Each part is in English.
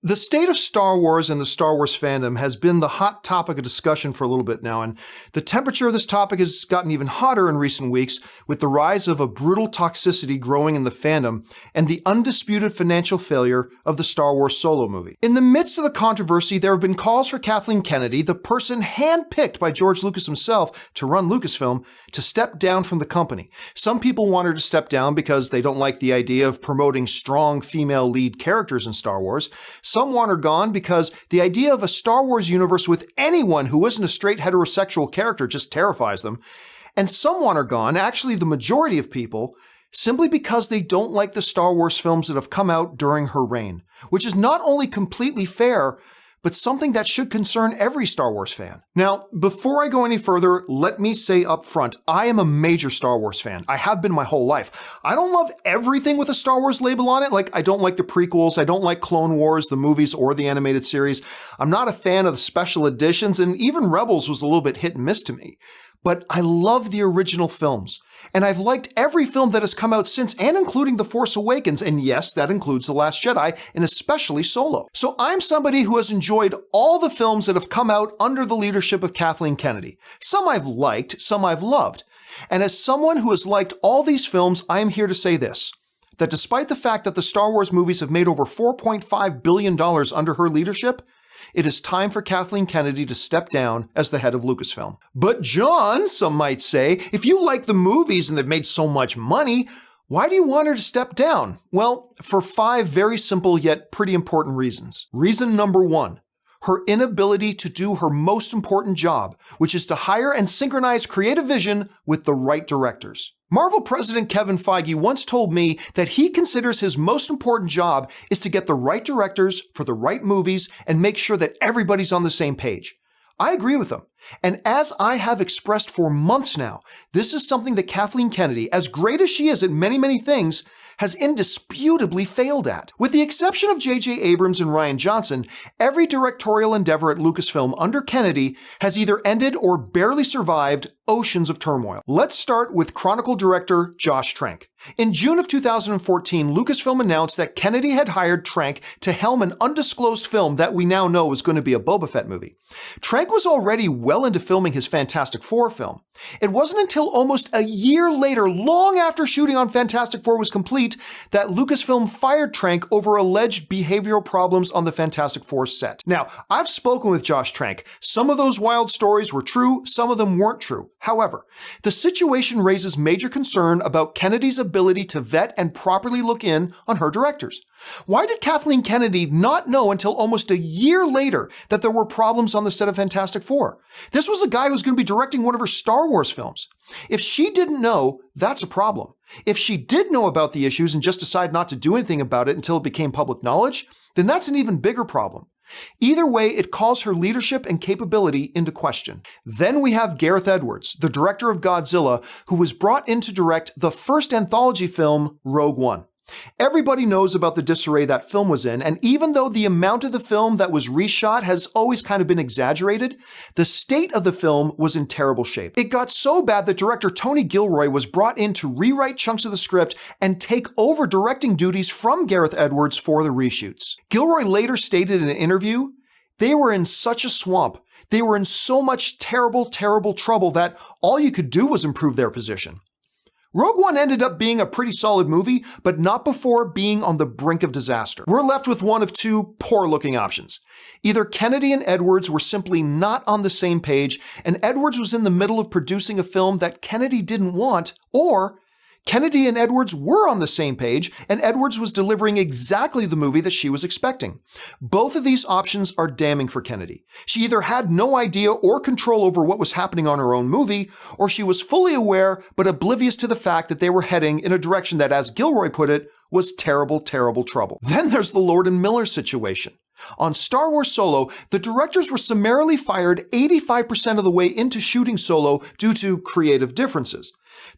The state of Star Wars and the Star Wars fandom has been the hot topic of discussion for a little bit now, and the temperature of this topic has gotten even hotter in recent weeks with the rise of a brutal toxicity growing in the fandom and the undisputed financial failure of the Star Wars Solo movie. In the midst of the controversy, there have been calls for Kathleen Kennedy, the person handpicked by George Lucas himself to run Lucasfilm, to step down from the company. Some people want her to step down because they don't like the idea of promoting strong female lead characters in Star Wars. Some want her gone because the idea of a Star Wars universe with anyone who isn't a straight heterosexual character just terrifies them. And some want her gone, actually the majority of people, simply because they don't like the Star Wars films that have come out during her reign, which is not only completely fair, but something that should concern every Star Wars fan. Now, before I go any further, let me say up front, I am a major Star Wars fan. I have been my whole life. I don't love everything with a Star Wars label on it. Like, I don't like the prequels, I don't like Clone Wars, the movies, or the animated series. I'm not a fan of the special editions, and even Rebels was a little bit hit and miss to me. But I love the original films. And I've liked every film that has come out since, and including The Force Awakens, and yes, that includes The Last Jedi, and especially Solo. So I'm somebody who has enjoyed all the films that have come out under the leadership of Kathleen Kennedy. Some I've liked, some I've loved. And as someone who has liked all these films, I am here to say this, that despite the fact that the Star Wars movies have made over $4.5 billion under her leadership, it is time for Kathleen Kennedy to step down as the head of Lucasfilm. But John, some might say, if you like the movies and they've made so much money, why do you want her to step down? Well, for 5 very simple yet pretty important reasons. Reason number 1, her inability to do her most important job, which is to hire and synchronize creative vision with the right directors. Marvel President Kevin Feige once told me that he considers his most important job is to get the right directors for the right movies and make sure that everybody's on the same page. I agree with him. And as I have expressed for months now, this is something that Kathleen Kennedy, as great as she is at many, many things, has indisputably failed at. With the exception of J.J. Abrams and Rian Johnson, every directorial endeavor at Lucasfilm under Kennedy has either ended or barely survived oceans of turmoil. Let's start with Chronicle director Josh Trank. In June of 2014, Lucasfilm announced that Kennedy had hired Trank to helm an undisclosed film that we now know is going to be a Boba Fett movie. Trank was already well into filming his Fantastic Four film. It wasn't until almost a year later, long after shooting on Fantastic Four was complete, that Lucasfilm fired Trank over alleged behavioral problems on the Fantastic Four set. Now, I've spoken with Josh Trank. Some of those wild stories were true, some of them weren't true. However, the situation raises major concern about Kennedy's ability to vet and properly look in on her directors. Why did Kathleen Kennedy not know until almost a year later that there were problems on the set of Fantastic Four? This was a guy who's going to be directing one of her Star Wars films. If she didn't know, that's a problem. If she did know about the issues and just decided not to do anything about it until it became public knowledge, then that's an even bigger problem. Either way, it calls her leadership and capability into question. Then we have Gareth Edwards, the director of Godzilla, who was brought in to direct the first anthology film, Rogue One. Everybody knows about the disarray that film was in, and even though the amount of the film that was reshot has always kind of been exaggerated, the state of the film was in terrible shape. It got so bad that director Tony Gilroy was brought in to rewrite chunks of the script and take over directing duties from Gareth Edwards for the reshoots. Gilroy later stated in an interview, "They were in such a swamp. They were in so much terrible, terrible trouble that all you could do was improve their position." Rogue One ended up being a pretty solid movie, but not before being on the brink of disaster. We're left with one of 2 poor-looking options. Either Kennedy and Edwards were simply not on the same page, and Edwards was in the middle of producing a film that Kennedy didn't want, or Kennedy and Edwards were on the same page, and Edwards was delivering exactly the movie that she was expecting. Both of these options are damning for Kennedy. She either had no idea or control over what was happening on her own movie, or she was fully aware but oblivious to the fact that they were heading in a direction that, as Gilroy put it, was terrible, terrible trouble. Then there's the Lord and Miller situation. On Star Wars Solo, the directors were summarily fired 85% of the way into shooting Solo due to creative differences.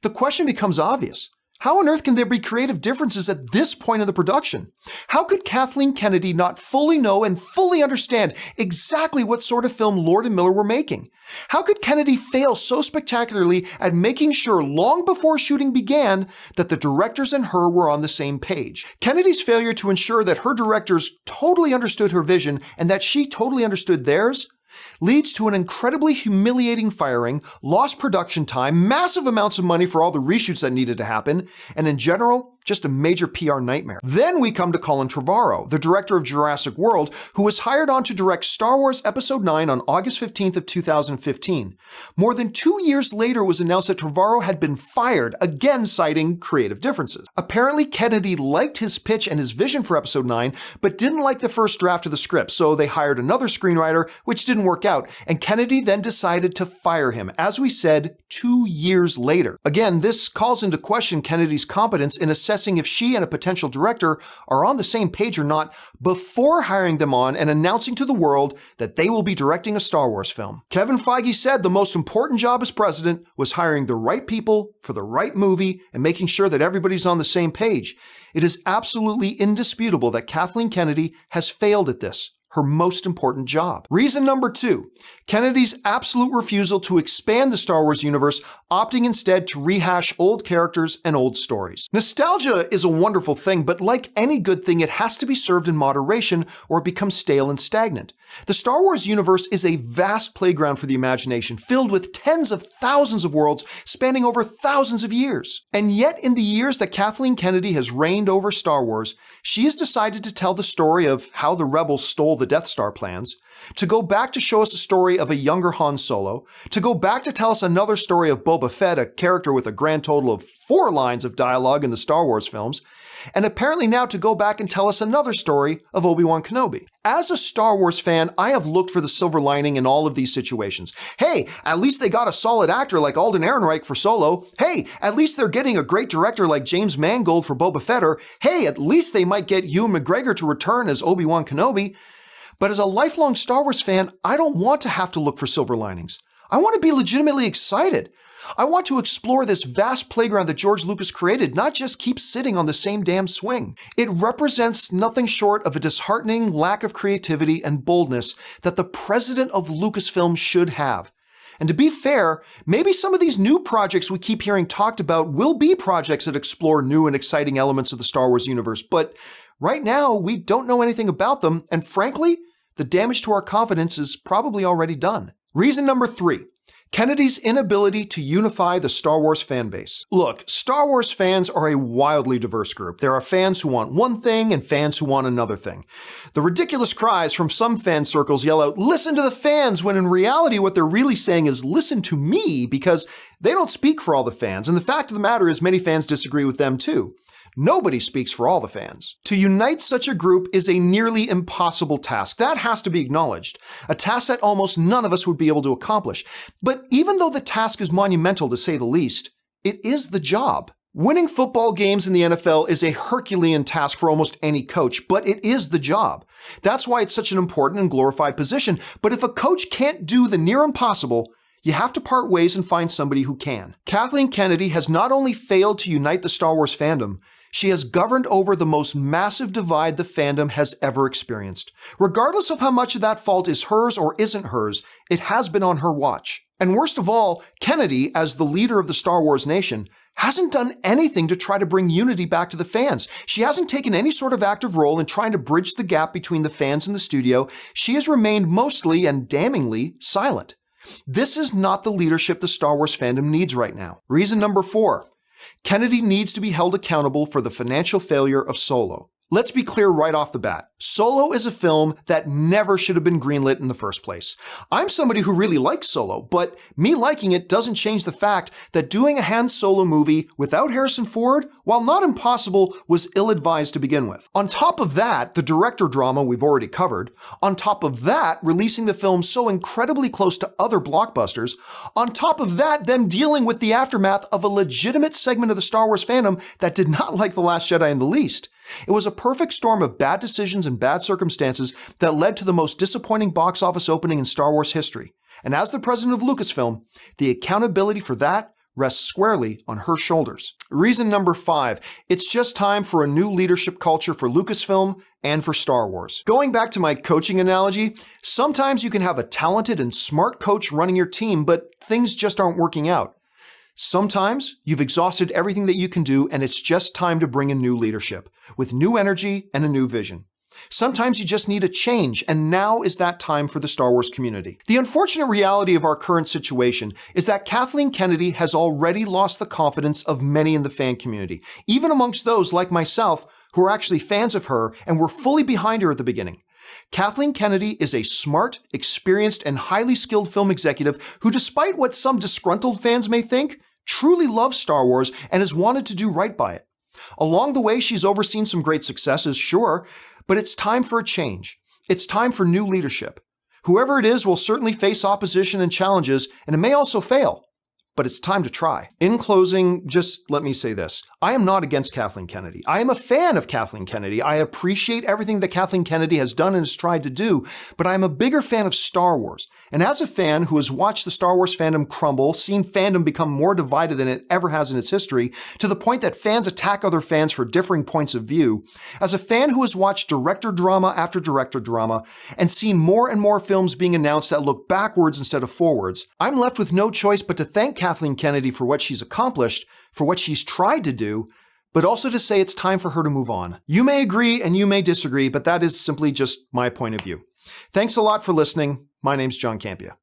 The question becomes obvious. How on earth can there be creative differences at this point in the production? How could Kathleen Kennedy not fully know and fully understand exactly what sort of film Lord and Miller were making? How could Kennedy fail so spectacularly at making sure long before shooting began that the directors and her were on the same page? Kennedy's failure to ensure that her directors totally understood her vision and that she totally understood theirs leads to an incredibly humiliating firing, lost production time, massive amounts of money for all the reshoots that needed to happen, and in general, just a major PR nightmare. Then we come to Colin Trevorrow, the director of Jurassic World, who was hired on to direct Star Wars Episode 9 on August 15th of 2015. More than 2 years later, it was announced that Trevorrow had been fired, again citing creative differences. Apparently, Kennedy liked his pitch and his vision for Episode 9, but didn't like the first draft of the script, so they hired another screenwriter, which didn't work out, and Kennedy then decided to fire him, as we said, 2 years later. Again, this calls into question Kennedy's competence in assessing if she and a potential director are on the same page or not before hiring them on and announcing to the world that they will be directing a Star Wars film. Kevin Feige said the most important job as president was hiring the right people for the right movie and making sure that everybody's on the same page. It is absolutely indisputable that Kathleen Kennedy has failed at this, her most important job. Reason number 2, Kennedy's absolute refusal to expand the Star Wars universe, opting instead to rehash old characters and old stories. Nostalgia is a wonderful thing, but like any good thing, it has to be served in moderation or it becomes stale and stagnant. The Star Wars universe is a vast playground for the imagination, filled with tens of thousands of worlds spanning over thousands of years. And yet, in the years that Kathleen Kennedy has reigned over Star Wars, she has decided to tell the story of how the rebels stole the Death Star plans, to go back to show us a story of a younger Han Solo, to go back to tell us another story of Boba Fett, a character with a grand total of 4 lines of dialogue in the Star Wars films, and apparently now to go back and tell us another story of Obi-Wan Kenobi. As a Star Wars fan, I have looked for the silver lining in all of these situations. Hey, at least they got a solid actor like Alden Ehrenreich for Solo. Hey, at least they're getting a great director like James Mangold for Boba Fett. Or, hey, at least they might get Ewan McGregor to return as Obi-Wan Kenobi. But as a lifelong Star Wars fan, I don't want to have to look for silver linings. I want to be legitimately excited. I want to explore this vast playground that George Lucas created, not just keep sitting on the same damn swing. It represents nothing short of a disheartening lack of creativity and boldness that the president of Lucasfilm should have. And to be fair, maybe some of these new projects we keep hearing talked about will be projects that explore new and exciting elements of the Star Wars universe, but right now we don't know anything about them, and frankly, the damage to our confidence is probably already done. Reason number 3. Kennedy's inability to unify the Star Wars fan base. Look, Star Wars fans are a wildly diverse group. There are fans who want one thing and fans who want another thing. The ridiculous cries from some fan circles yell out, "Listen to the fans," when in reality what they're really saying is, "Listen to me," because they don't speak for all the fans. And the fact of the matter is many fans disagree with them too. Nobody speaks for all the fans. To unite such a group is a nearly impossible task. That has to be acknowledged. A task that almost none of us would be able to accomplish. But even though the task is monumental to say the least, it is the job. Winning football games in the NFL is a Herculean task for almost any coach, but it is the job. That's why it's such an important and glorified position. But if a coach can't do the near impossible, you have to part ways and find somebody who can. Kathleen Kennedy has not only failed to unite the Star Wars fandom, she has governed over the most massive divide the fandom has ever experienced. Regardless of how much of that fault is hers or isn't hers, it has been on her watch. And worst of all, Kennedy, as the leader of the Star Wars nation, hasn't done anything to try to bring unity back to the fans. She hasn't taken any sort of active role in trying to bridge the gap between the fans and the studio. She has remained mostly and damningly silent. This is not the leadership the Star Wars fandom needs right now. Reason number 4. Kennedy needs to be held accountable for the financial failure of Solo. Let's be clear right off the bat. Solo is a film that never should have been greenlit in the first place. I'm somebody who really likes Solo, but me liking it doesn't change the fact that doing a Han Solo movie without Harrison Ford, while not impossible, was ill-advised to begin with. On top of that, the director drama we've already covered. On top of that, releasing the film so incredibly close to other blockbusters. On top of that, them dealing with the aftermath of a legitimate segment of the Star Wars fandom that did not like The Last Jedi in the least. It was a perfect storm of bad decisions and bad circumstances that led to the most disappointing box office opening in Star Wars history. And as the president of Lucasfilm, the accountability for that rests squarely on her shoulders. Reason number 5, it's just time for a new leadership culture for Lucasfilm and for Star Wars. Going back to my coaching analogy, sometimes you can have a talented and smart coach running your team, but things just aren't working out. Sometimes you've exhausted everything that you can do and it's just time to bring in new leadership with new energy and a new vision. Sometimes you just need a change, and now is that time for the Star Wars community. The unfortunate reality of our current situation is that Kathleen Kennedy has already lost the confidence of many in the fan community, even amongst those like myself who are actually fans of her and were fully behind her at the beginning. Kathleen Kennedy is a smart, experienced, and highly skilled film executive who, despite what some disgruntled fans may think, truly loves Star Wars and has wanted to do right by it. Along the way, she's overseen some great successes, sure, but it's time for a change. It's time for new leadership. Whoever it is will certainly face opposition and challenges, and it may also fail, but it's time to try. In closing, just let me say this. I am not against Kathleen Kennedy. I am a fan of Kathleen Kennedy. I appreciate everything that Kathleen Kennedy has done and has tried to do, but I'm a bigger fan of Star Wars. And as a fan who has watched the Star Wars fandom crumble, seen fandom become more divided than it ever has in its history, to the point that fans attack other fans for differing points of view, as a fan who has watched director drama after director drama and seen more and more films being announced that look backwards instead of forwards, I'm left with no choice but to thank Kathleen Kennedy for what she's accomplished, for what she's tried to do, but also to say it's time for her to move on. You may agree and you may disagree, but that is simply just my point of view. Thanks a lot for listening. My name's John Campea.